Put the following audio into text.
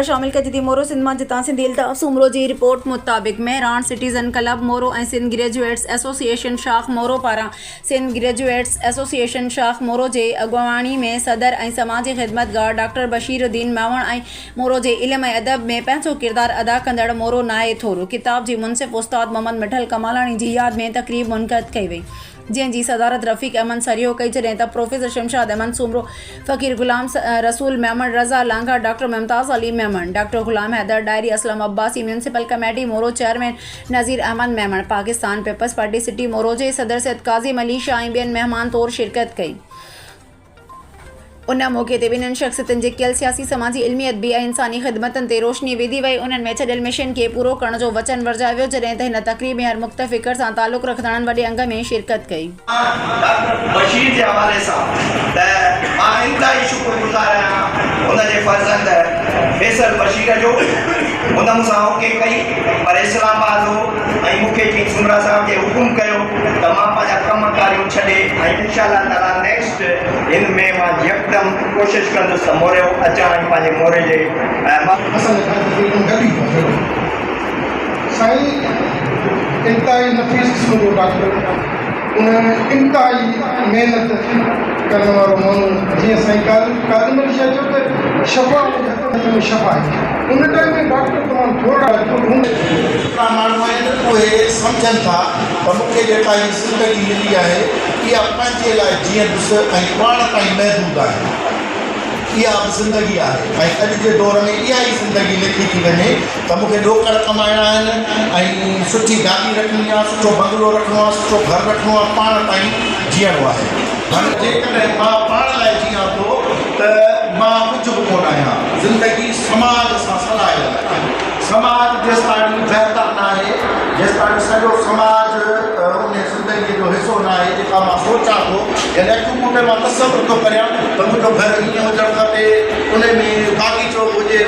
शामिल कजी मोरो सिंध में जिता सिंधी इल्तिहाफ़ सूमरो की रिपोर्ट मुताबिक मेहरान सिटीज़न क्लब मोरो ऐं सिंध ग्रेजुएट्स एसोसिएशन शाख मोरो पारां सिंध ग्रेजुएट्स एसोसिएशन शाख मोरो के अगवाणी में सदर ऐं समाजी ख़िदमतगार डॉक्टर बशीरुद्दीन मावण ऐं मोरो के इल्म ऐं अदब में पंहिंजो किरदार अदा कंदड़ मोरो नाए थोरो किताब जी मुनसिफ़ उस्ताद मोहम्मद मिठल कमालानी की याद में तकरीब मुनक़द कई वई जंहिंजी सदारत रफ़ीक अहमद सरियो कई जॾहिं त professor Shamshad Ahmad Soomro Faqir Ghulam Rasool Memon Raza Langha doctor Mumtaz Ali Memon doctor Ghulam Haider डायरी Aslam Abbasi municipal committee Moro chairman Nazir Ahmed Memon Pakistan Peoples Party city Moro जे सदर सैयद काज़िम अली शाह ऐं ॿियनि महिमान तौर शिरकत कई। उन मौक़े ते ॿिन्हिनि शख़्सियतुनि जे कयल सियासी समाजी इल्मी अदबी ऐं इंसानी ख़िदमतनि ते रोशनी विधी वई। उन्हनि में छॾियल मिशन खे पूरो करण जो वचन वरजायो वियो जॾहिं त हिन तक़रीब में हर मुख़्तलिफ़ फ़िक्र सां तालुक़ रखंदड़नि वॾे अंग में शिरकत कई। बशीर जे हवाले सां त मां इंतहाई शुक्रगुज़ार आहियां उन जे फर्ज़ंद फैसल बशीर जो उन मूंसां होके कई पर इस्लामाबाद हो ऐं मूंखे बि सुमरा साहिब खे हुकुम कयो त मां पंहिंजा कम कारियूं छॾे ऐं इंशाअल्लाह ताला नेक्स्ट हिन में मां यकदमि कोशिशि कंदुसि त मोरे अचां ऐं पंहिंजे मोरे जे साईं इंतहाई नफ़ीस क़िस्म जो डॉक्टर उन इंतहाई महिनत करण वारो माण्हू जीअं साईं काज़िम अली शाह चयो त शफ़ा में शफ़ा आहे उन टाइम में डॉक्टर तमामु थोरा माण्हू आहिनि उहे सम्झनि था त मूंखे जेका हीअ ज़िंदगी मिली आहे इहा पंहिंजे लाइ जीअंदुसि ऐं पाण ताईं महदूद आहे। इहा बि ज़िंदगी आहे ऐं अॼु जे दौर में इहा ई ज़िंदगी लिखी थी वञे त मूंखे ॾोकड़ कमाइणा आहिनि ऐं सुठी गाॾी रखणी आहे सुठो बंगलो रखिणो आहे सुठो घरु रखिणो आहे पाण ताईं जीअणो आहे। हाणे जेकॾहिं मां पाण लाइ जीअं थो त मां कुझु बि कोन आहियां। ज़िंदगी समाज सां सलाहियल आहे। समाज जेसिताईं बहितर न आहे जेसिताईं सॼो समाज उन ज़िंदगीअ जो हिसो न आहे जेका मां सोचां थो यानी अॼु मूंखे मां तसवुरु थो करियां त मुंहिंजो घरु ईअं हुजणु खपे उन में बाग़ीचो हुजे